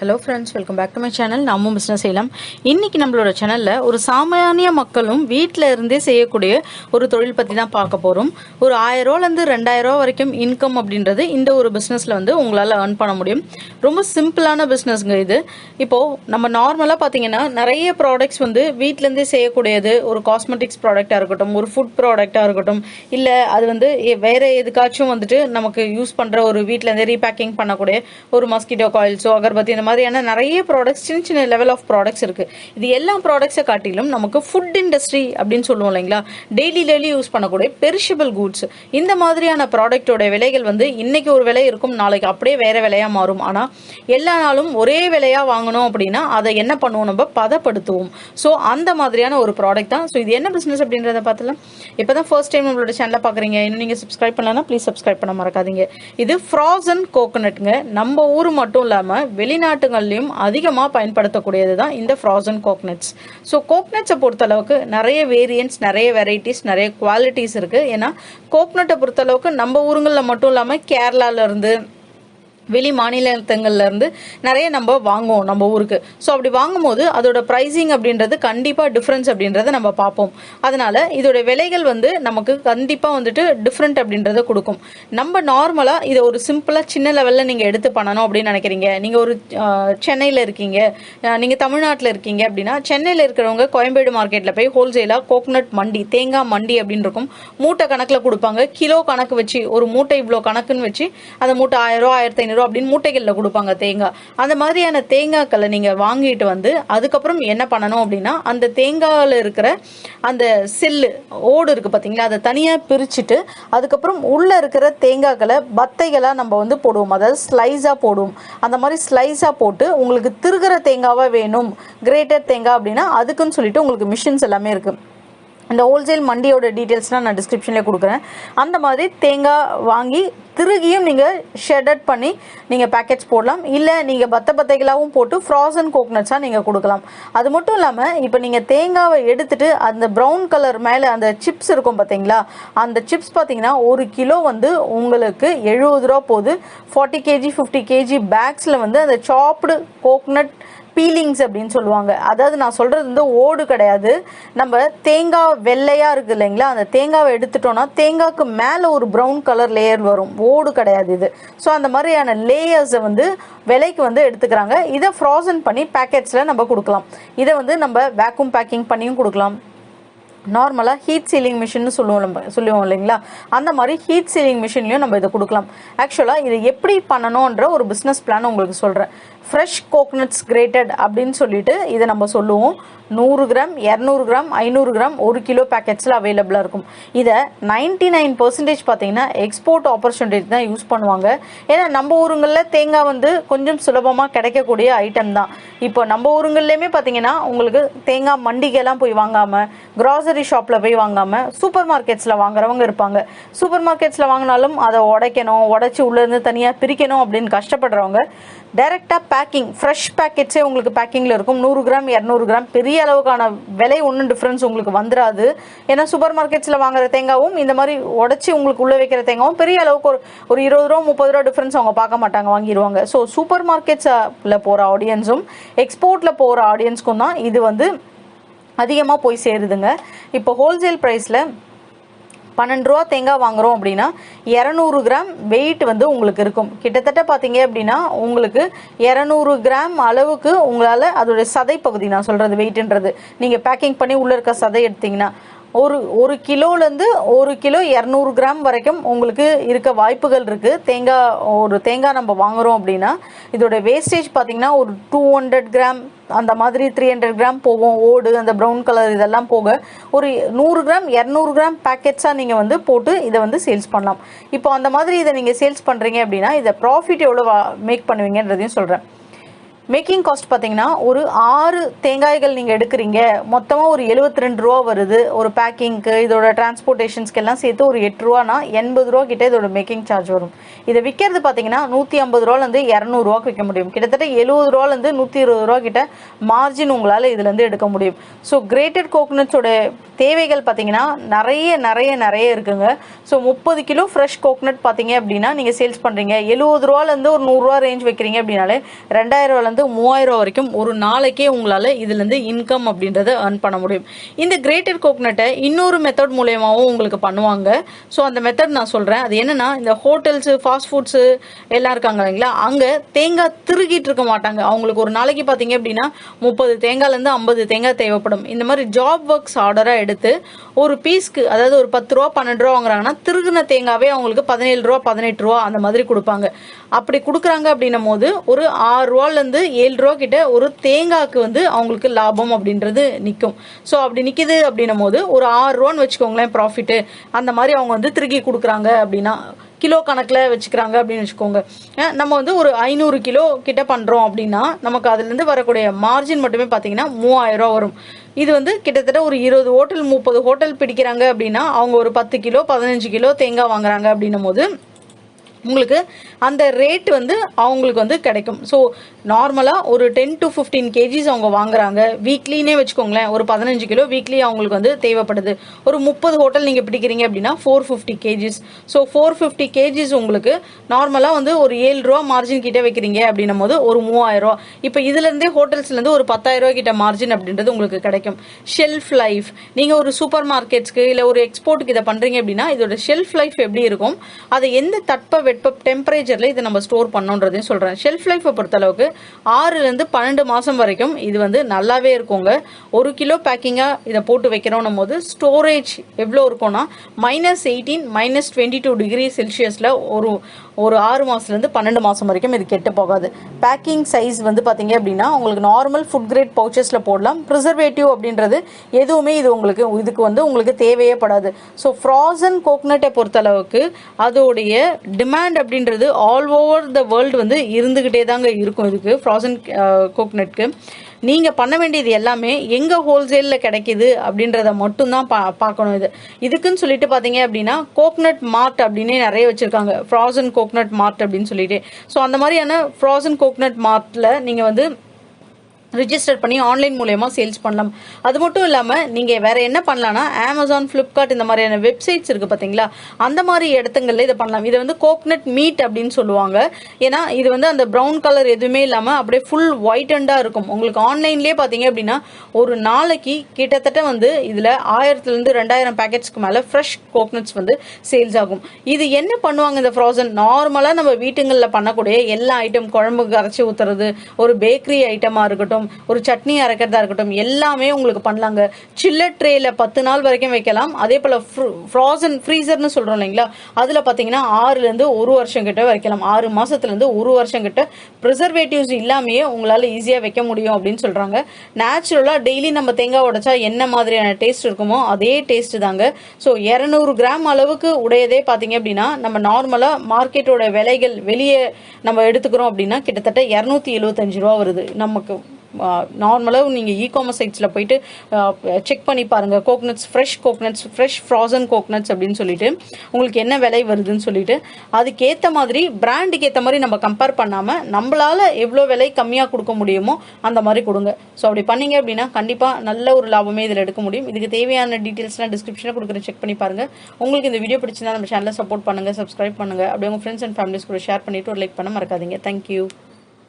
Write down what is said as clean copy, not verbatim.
Hello friends, welcome back to my channel நாமும் business செய்யலாம். இன்றைக்கி நம்மளோட சேனலில் ஒரு சாமானிய மக்களும் வீட்டில் இருந்தே செய்யக்கூடிய ஒரு தொழில் பற்றி தான் பார்க்க போகிறோம். ஒரு 1000 ரூபாலேருந்து 2000 ரூபா வரைக்கும் இன்கம் அப்படின்றது இந்த ஒரு பிஸ்னஸில் வந்து உங்களால் ஏர்ன் பண்ண முடியும். ரொம்ப சிம்பிளான பிஸ்னஸ்ங்க இது. இப்போது நம்ம நார்மலாக பார்த்தீங்கன்னா நிறைய ப்ராடக்ட்ஸ் வந்து வீட்டிலேருந்தே செய்யக்கூடியது. ஒரு காஸ்மெட்டிக்ஸ் ப்ராடக்டாக இருக்கட்டும், ஒரு ஃபுட் ப்ராடக்டாக இருக்கட்டும், இல்லை அது வந்து வேறு எதுக்காச்சும் வந்துட்டு நமக்கு யூஸ் பண்ணுற ஒரு வீட்டிலேருந்தே ரீபேக்கிங் பண்ணக்கூடிய ஒரு மஸ்கிட்டோ காயில்ஸோ அகர்பத்தி இந்த மாதிரியான நிறைய ப்ராடக்ட்ஸ், சின்ன சின்ன லெவல் ஆஃப் ப்ராடக்ட்ஸ் இருக்குது. இது எல்லா ப்ராடக்ட்ஸை காட்டிலும் நமக்கு ஃபுட் இண்டஸ்ட்ரி அப்படின்னு சொல்லுவோம் இல்லைங்களா, டெய்லி யூஸ் பண்ணக்கூடிய பெரிஷபிள் கூட்ஸ், இந்த மாதிரியான ப்ராடக்டோட விலைகள் வந்து இன்னைக்கு ஒரு விலை இருக்கும், நாளைக்கு அப்படியே வேற விலையாக மாறும். ஆனால் எல்லா நாளும் ஒரே விலையாக வாங்கணும் அப்படின்னா அதை என்ன பண்ணுவோம், நம்ம பதப்படுத்துவோம். ஸோ அந்த மாதிரியான ஒரு ப்ராடக்ட் தான். ஸோ இது என்ன பிஸ்னஸ் அப்படின்றத பார்த்துலாம். இப்போ தான் ஃபர்ஸ்ட் டைம் நம்மளோட சேனலை பார்க்குறீங்க, இன்னும் நீங்கள் சப்ஸ்கிரைப் பண்ணலன்னா ப்ளீஸ் சப்ஸ்கிரைப் பண்ண மறக்காதீங்க. இது ஃப்ராசன் கோகோனட்டுங்க. நம்ம ஊர் மட்டும் இல்லாமல் வெளிநாட்டுகள்லையும் அதிகமாக பயன்படுத்தக்கூடியது தான் இந்த ஃப்ராசன் கோகோனட்ஸ். ஸோ கோகோனட்ஸை பொறுத்தளவுக்கு நிறைய வேரியன்ட்ஸ், நிறைய வெரைட்டிஸ், நிறைய குவாலிட்டிஸ் இருக்குது. ஏன்னா கோகோனட்டை பொறுத்தளவுக்கு நம்ம ஊருங்களில் மட்டும் இல்லாமல் கேரளாவிலேருந்து, வெளி மாநிலங்கள்லேருந்து நிறைய நம்ம வாங்குவோம் நம்ம ஊருக்கு. ஸோ அப்படி வாங்கும்போது அதோட ப்ரைஸிங் அப்படின்றது கண்டிப்பாக டிஃப்ரென்ஸ் அப்படின்றத நம்ம பார்ப்போம். அதனால் இதோட விலைகள் வந்து நமக்கு கண்டிப்பாக வந்துட்டு டிஃப்ரெண்ட் அப்படின்றத கொடுக்கும். நம்ம நார்மலாக இதை ஒரு சிம்பிளாக சின்ன லெவலில் நீங்கள் எடுத்து பண்ணணும் அப்படின்னு நினைக்கிறீங்க. நீங்கள் ஒரு சென்னையில் இருக்கீங்க, நீங்கள் தமிழ்நாட்டில் இருக்கீங்க அப்படின்னா, சென்னையில் இருக்கிறவங்க கோயம்பேடு மார்க்கெட்டில் போய் ஹோல்சேலாக கோகோனட் மண்டி, தேங்காய் மண்டி அப்படின்னு இருக்கும். மூட்டை கணக்கில் கொடுப்பாங்க, கிலோ கணக்கு வச்சு, ஒரு மூட்டை இவ்வளோ கணக்குன்னு வச்சு அந்த மூட்டை 1000 ரூபா 1500 அப்படின்னு மூட்டைகளில் கொடுப்பாங்க தேங்காய். அந்த மாதிரியான தேங்காய்களை நீங்கள் வாங்கிட்டு வந்து அதுக்கப்புறம் என்ன பண்ணணும் அப்படின்னா, அந்த தேங்காயில் இருக்கிற அந்த செல்லு ஓடு இருக்குது பார்த்தீங்களா, அதை தனியாக பிரிச்சுட்டு அதுக்கப்புறம் உள்ளே இருக்கிற தேங்காய்களை பத்தைகளாக நம்ம வந்து போடுவோம், அதாவது ஸ்லைஸாக போடுவோம். அந்த மாதிரி ஸ்லைஸாக போட்டு உங்களுக்கு திருகிற தேங்காவாக வேணும், கிரேட்டட் தேங்காய் அப்படின்னா அதுக்குன்னு சொல்லிட்டு உங்களுக்கு மிஷின்ஸ் எல்லாமே இருக்குது. இந்த ஹோல்சேல் மண்டியோட டீட்டெயில்ஸ்லாம் நான் டிஸ்கிரிப்ஷன்லேயே கொடுக்குறேன். அந்த மாதிரி தேங்காய் வாங்கி திருகியும் நீங்கள் ஷெடட் பண்ணி நீங்கள் பேக்கெட்ஸ் போடலாம். இல்லை நீங்கள் பத்தைகளாகவும் போட்டு ஃப்ராசன் கோகோனட்ஸாக நீங்கள் கொடுக்கலாம். அது மட்டும் இல்லாமல் இப்போ நீங்கள் தேங்காவை எடுத்துகிட்டு அந்த ப்ரௌன் கலர் மேலே அந்த சிப்ஸ் இருக்கும் பார்த்தீங்களா, அந்த சிப்ஸ் பார்த்தீங்கன்னா 1 கிலோ வந்து உங்களுக்கு 70 ரூபா போகுது. 40 kg 50 kg பேக்ஸில் வந்து அந்த சாப்டு கோகோனட் பீலிங்ஸ் அப்படின்னு சொல்லுவாங்க. அதாவது நான் சொல்கிறது வந்து ஓடு கிடையாது. நம்ம தேங்காய் வெள்ளையாக இருக்குது இல்லைங்களா, அந்த தேங்காவை எடுத்துட்டோன்னா தேங்காய்க்கு மேலே ஒரு ப்ரௌன் கலர் லேயர் வரும், ஓடு கிடையாது இது. ஸோ அந்த மாதிரியான லேயர்ஸை வந்து விலைக்கு வந்து எடுத்துக்கிறாங்க. இதை ஃப்ராசன் பண்ணி பேக்கெட்ஸில் நம்ம கொடுக்கலாம். இதை வந்து நம்ம வேக்யூம் பேக்கிங் பண்ணியும் கொடுக்கலாம். நார்மலாக ஹீட் சீலிங் மிஷின்னு சொல்லுவோம் இல்லைங்களா, அந்த மாதிரி ஹீட் சீலிங் மிஷின்லையும் நம்ம இதை கொடுக்கலாம். ஆக்சுவலாக இதை எப்படி பண்ணணுன்ற ஒரு பிஸ்னஸ் பிளான் உங்களுக்கு சொல்கிறேன். ஃப்ரெஷ் கோகோனட்ஸ் கிரேட்டட் அப்படின்னு சொல்லிட்டு இதை நம்ம சொல்லுவோம். 100 கிராம் 200 கிராம் 500 கிராம் 1 கிலோ பேக்கெட்ஸில் அவைலபிளாக இருக்கும். இதை 99% பார்த்தீங்கன்னா எக்ஸ்போர்ட் ஆப்பர்ச்சுனிட்டி தான் யூஸ் பண்ணுவாங்க. ஏன்னா நம்ம ஊருங்களில் தேங்காய் வந்து கொஞ்சம் சுலபமாக கிடைக்கக்கூடிய ஐட்டம் தான். இப்போ நம்ம ஊருங்கள்லேயுமே பார்த்தீங்கன்னா உங்களுக்கு தேங்காய் மண்டிகெல்லாம் போய் வாங்காமல், கிராசரி ஷாப்பில் போய் வாங்காமல் சூப்பர் மார்க்கெட்ஸில் வாங்குறவங்க இருப்பாங்க. சூப்பர் மார்க்கெட்ஸில் வாங்கினாலும் அதை உடைச்சி உள்ளேருந்து தனியாக பிரிக்கணும் அப்படின்னு கஷ்டப்படுறவங்க டைரெக்டாக பேக்கிங், ஃப்ரெஷ் பேக்கெட்ஸே உங்களுக்கு பேக்கிங்கில் இருக்கும். 100 கிராம் 200 கிராம் பெரிய அளவுக்கான விலை ஒன்றும் டிஃப்ரென்ஸ் உங்களுக்கு வந்துடாது. ஏன்னா சூப்பர் மார்க்கெட்ஸில் வாங்குற தேங்காவும் இந்த மாதிரி உடச்சி உங்களுக்கு உள்ளே வைக்கிற தேங்காவும் பெரிய அளவுக்கு ஒரு 20 ரூபா 30 ரூபா டிஃப்ரென்ஸ் அவங்க பார்க்க மாட்டாங்க, வாங்கிடுவாங்க. ஸோ சூப்பர் மார்க்கெட்ஸில் போகிற ஆடியன்ஸும் எக்ஸ்போர்ட்டில் போகிற ஆடியன்ஸ்க்கும் தான் இது வந்து அதிகமாக போய் சேருதுங்க. இப்போ ஹோல்சேல் ப்ரைஸில் 12 ரூபா தேங்காய் வாங்குகிறோம் அப்படின்னா 200 கிராம் வெயிட் வந்து உங்களுக்கு இருக்கும். கிட்டத்தட்ட பார்த்தீங்க அப்படின்னா உங்களுக்கு 200 கிராம் அளவுக்கு உங்களால் அதோடைய சதை பகுதி, நான் சொல்கிறது வெயிட்ன்றது, நீங்கள் பேக்கிங் பண்ணி உள்ளே இருக்க சதை எடுத்திங்கன்னா ஒரு கிலோலேருந்து 1 கிலோ 200 கிராம் வரைக்கும் உங்களுக்கு இருக்க வாய்ப்புகள் இருக்குது. ஒரு தேங்காய் நம்ம வாங்குகிறோம் அப்படின்னா இதோட வேஸ்டேஜ் பார்த்திங்கன்னா ஒரு 200 கிராம் அந்த மாதிரி 300 கிராம் போகும். ஓடு, அந்த ப்ரௌன் கலர் இதெல்லாம் போக ஒரு 100 கிராம் 200 கிராம் பேக்கெட்ஸாக நீங்கள் வந்து போட்டு இதை வந்து சேல்ஸ் பண்ணலாம். இப்போ அந்த மாதிரி இதை நீங்கள் சேல்ஸ் பண்ணுறீங்க அப்படின்னா இதை ப்ராஃபிட் எவ்வளோ மேக் பண்ணுவீங்கன்றதையும் சொல்கிறேன். மேக்கிங் காஸ்ட் பார்த்தீங்கன்னா ஒரு 6 தேங்காய்கள் நீங்கள் எடுக்கிறீங்க, மொத்தமாக ஒரு 72 ரூபா வருது. ஒரு பேக்கிங்க்கு இதோட டிரான்ஸ்போர்ட்டேஷன்ஸ்க்கு எல்லாம் சேர்த்து ஒரு 8 ரூபானா 80 ரூபா கிட்ட இதோட மேக்கிங் சார்ஜ் வரும். இதை விற்கிறது பார்த்தீங்கன்னா 150 ரூபாலேருந்து 200 ரூபாய்க்கு விற்க முடியும். கிட்டத்தட்ட 70 ரூபாலேருந்து 120 ரூபா கிட்ட மார்ஜின் உங்களால் இதுலேருந்து எடுக்க முடியும். ஸோ கிரேட்டட் கோகோனட்ஸோட தேவைகள் பார்த்தீங்கன்னா நிறைய இருக்குங்க. ஸோ 30 கிலோ ஃப்ரெஷ் கோகோனட் பார்த்தீங்க அப்படின்னா நீங்கள் சேல்ஸ் பண்ணுறீங்க 70 ரூபாலேருந்து ஒரு 100 ரூபா ரேஞ்ச் வைக்கிறீங்க அப்படின்னாலே 2000 ரூபாலேருந்து இருந்து 3000 ரூபா வரைக்கும் ஒரு நாளைக்கே உங்களால் இதுலேருந்து இன்கம் அப்படின்றத earn பண்ண முடியும். இந்த கிரேட்டட் கோகனட்டை இன்னொரு மெத்தட் மூலயமாவும் உங்களுக்கு பண்ணுவாங்க. ஸோ அந்த மெத்தட் நான் சொல்கிறேன். அது என்னன்னா, இந்த ஹோட்டல்ஸு ஃபாஸ்ட் ஃபுட்ஸு எல்லாம் இருக்காங்க இல்லைங்களா, அங்கே தேங்காய் திருகிட்டு இருக்க மாட்டாங்க. அவங்களுக்கு ஒரு நாளைக்கு பார்த்தீங்க அப்படின்னா 30 தேங்காய்லேருந்து 50 தேங்காய் தேவைப்படும். இந்த மாதிரி ஜாப் ஒர்க்ஸ் ஆர்டராக எடுத்து ஒரு பீஸ்க்கு, அதாவது ஒரு 10 ரூபா 12 ரூபா வாங்குறாங்கன்னா திருகுன தேங்காவே அவங்களுக்கு 17 ரூபா 18 ரூபா அந்த மாதிரி கொடுப்பாங்க. அப்படி கொடுக்குறாங்க அப்படின்னும் போது ஒரு 6 ரூபாலேருந்து 7 ரூபா கிட்ட ஒரு தேங்காய்க்கு வந்து அவங்களுக்கு லாபம் அப்படின்றது நிற்கும். ஸோ அப்படி நிற்கிது அப்படின்னும் போது ஒரு 6 ரூபான்னு வச்சுக்கோங்களேன் ப்ராஃபிட்டு. அந்த மாதிரி அவங்க வந்து திருகி கொடுக்குறாங்க அப்படின்னா கிலோ கணக்கில் வச்சுக்கிறாங்க அப்படின்னு வச்சுக்கோங்க. நம்ம வந்து ஒரு 500 கிலோ கிட்ட பண்ணுறோம் அப்படின்னா நமக்கு அதுலேருந்து வரக்கூடிய மார்ஜின் மட்டுமே பார்த்தீங்கன்னா 3000 ரூபா வரும். இது வந்து கிட்டத்தட்ட ஒரு 20 ஹோட்டல் 30 ஹோட்டல் பிடிக்கிறாங்க அப்படின்னா அவங்க ஒரு 10 கிலோ 15 கிலோ தேங்காய் வாங்குறாங்க அப்படின்னும் போது உங்களுக்கு அந்த ரேட் வந்து அவங்களுக்கு வந்து கிடைக்கும். ஸோ நார்மலாக ஒரு 10 to 15 kgs அவங்க வாங்குறாங்க வீக்லினே வச்சுக்கோங்களேன். ஒரு 15 கிலோ வீக்லி அவங்களுக்கு வந்து தேவைப்படுது. ஒரு 30 ஹோட்டல் நீங்கள் பிடிக்கிறீங்க அப்படின்னா 450 kgs. ஸோ 450 kgs உங்களுக்கு நார்மலாக வந்து ஒரு 7 ரூபா மார்ஜின் கிட்ட வைக்கிறீங்க அப்படின்னும் போது ஒரு 3000 ரூபா. இப்போ இதுலேருந்தே ஹோட்டல்ஸ்லேருந்து ஒரு 10,000 ரூபா கிட்ட மார்ஜின் அப்படின்றது உங்களுக்கு கிடைக்கும். ஷெல்ஃப் லைஃப், நீங்கள் ஒரு சூப்பர் மார்க்கெட்ஸ்க்கு இல்லை ஒரு எக்ஸ்போர்ட்டுக்கு இதை பண்ணுறீங்க அப்படின்னா இதோட ஷெல்ஃப் லைஃப் எப்படி இருக்கும், அதை எந்த தட்ப வெட்ப டெம்பரேச்சரில் இதை நம்ம ஸ்டோர் பண்ணணுன்றதையும் சொல்கிறேன். ஷெல்ஃப் லைஃப்பை பொறுத்தளவுக்கு 6லேருந்து 12 மாதம் வரைக்கும் இது வந்து நல்லாவே இருக்குங்க. 1 கிலோ பேக்கிங்காக இதை போட்டு வைக்கிறோன்னும் போது ஸ்டோரேஜ் எவ்வளோ இருக்கும்னா -18 -22 டிகிரி செல்சியஸில் ஒரு 6 மாதத்துலேருந்து 12 மாதம் வரைக்கும் இது கெட்டு போகாது. பேக்கிங் சைஸ் வந்து பார்த்தீங்க அப்படின்னா உங்களுக்கு நார்மல் ஃபுட் கிரேட் பவுச்சஸில் போடலாம். ப்ரிசர்வேட்டிவ் அப்படின்றது எதுவுமே இதுக்கு வந்து உங்களுக்கு தேவையே படாது. ஸோ ஃப்ராசன் கோகனட்டை பொறுத்தளவுக்கு அதோடைய டிமாண்ட் அப்படின்றது ஆல் ஓவர் த வேர்ல்டு வந்து இருந்துக்கிட்டே தாங்க இருக்கும். இதுக்கு ஃப்ராசன் கோகனட்க்கு நீங்கள் பண்ண வேண்டியது எல்லாமே எங்கே ஹோல்சேலில் கிடைக்கிது அப்படின்றத மட்டும்தான் பார்க்கணும். இதுக்குன்னு சொல்லிட்டு பார்த்தீங்க அப்படின்னா கோகனட் மார்ட் அப்படின்னே நிறைய வச்சுருக்காங்க. ஃப்ராசன் கோகனட் மார்ட் அப்படின்னு சொல்லிட்டு. ஸோ அந்த மாதிரியான ஃப்ராசன் கோகனட் மார்ட்டில் நீங்கள் வந்து ரிஜிஸ்டர் பண்ணி ஆன்லைன் மூலயமா சேல்ஸ் பண்ணலாம். அது மட்டும் இல்லாமல் நீங்கள் வேறு என்ன பண்ணலான்னா அமேசான், ஃப்ளிப்கார்ட் இந்த மாதிரியான வெப்சைட்ஸ் இருக்குது பார்த்தீங்களா, அந்த மாதிரி இடத்துங்களில் இதை பண்ணலாம். இதை வந்து கோகனட் மீட் அப்படின்னு சொல்லுவாங்க. ஏன்னா இது வந்து அந்த ப்ரௌன் கலர் எதுவுமே இல்லாமல் அப்படியே ஃபுல் ஒயிட்டண்டாக இருக்கும். உங்களுக்கு ஆன்லைன்லேயே பார்த்தீங்க அப்படின்னா ஒரு நாளைக்கு கிட்டத்தட்ட வந்து இதில் 1000லேருந்து 2000 பேக்கெட்ஸ்க்கு மேலே ஃப்ரெஷ் கோகனட்ஸ் வந்து சேல்ஸ் ஆகும். இது என்ன பண்ணுவாங்க இந்த ஃப்ராசன், நார்மலாக நம்ம வீட்டுங்களில் பண்ணக்கூடிய எல்லா ஐட்டம், குழம்புக்கு அரைச்சி ஊற்றுறது, ஒரு பேக்கரி ஐட்டமாக இருக்கட்டும், ஒரு சட்னி அரைக்கிறதா இருக்கட்டும், எல்லாமே உங்களுக்கு பண்ணலாங்க. சில்லர் ட்ரேல 10 நாள் வரைக்கும் வைக்கலாம். அதே போல ஃப்ராசன் ஃப்ரீசர்னு சொல்றோம் இல்லைங்களா, அதுல பாத்தீங்கன்னா 6லேருந்து 1 வருஷம் கிட்ட வைக்கலாம். 6 மாசத்துலேருந்து 1 வருஷம் கிட்ட ப்ரிசர்வேட்டிவ்ஸ் இல்லாமையே உங்களால ஈஸியா வைக்க முடியும் அப்படின்னு சொல்றாங்க. நேச்சுரலா டெய்லி நம்ம தேங்காய் உடைச்சா என்ன மாதிரியான டேஸ்ட் இருக்குமோ அதே டேஸ்ட் தாங்க. ஸோ 200 கிராம் அளவுக்கு உடையதே பாத்தீங்க அப்படின்னா நம்ம நார்மலா மார்க்கெட்டோட விலைகள் வெளியே நம்ம எடுத்துக்கிறோம் அப்படின்னா கிட்டத்தட்ட 275 ரூபா வருது. நமக்கு நார்மலாக நீங்கள் இ-காமர்ஸ் சைட்ஸில் போயிட்டு செக் பண்ணி பாருங்கள். ஃப்ரெஷ் ஃப்ராசன் கோகனட்ஸ் அப்படின்னு சொல்லிட்டு உங்களுக்கு என்ன விலை வருதுன்னு சொல்லிட்டு அதுக்கேற்ற மாதிரி பிராண்டுக்கு ஏற்ற மாதிரி நம்ம கம்பேர் பண்ணாமல் நம்மளால் எவ்வளோ விலை கம்மியாக கொடுக்க முடியுமோ அந்த மாதிரி கொடுங்க. ஸோ அப்படி பண்ணீங்க அப்படின்னா கண்டிப்பாக நல்ல ஒரு லாபமே இதில் எடுக்க முடியும். இதுக்கு தேவையான டீட்டெயில்ஸ்லாம் டிஸ்கிரிப்ஷனில் கொடுக்குற செக் பண்ணி பாருங்கள். உங்களுக்கு இந்த வீடியோ பிடிச்சிருந்தா நம்ம சேனலை சப்போர்ட் பண்ணுங்கள், சப்ஸ்கிரைப் பண்ணுங்கள். அப்படியே உங்கள் ஃப்ரெண்ட்ஸ் அண்ட் ஃபேமிலிஸ் கூட ஷேர் பண்ணிவிட்டு ஒரு லைக் பண்ண மறக்காதீங்க. தேங்க்யூ.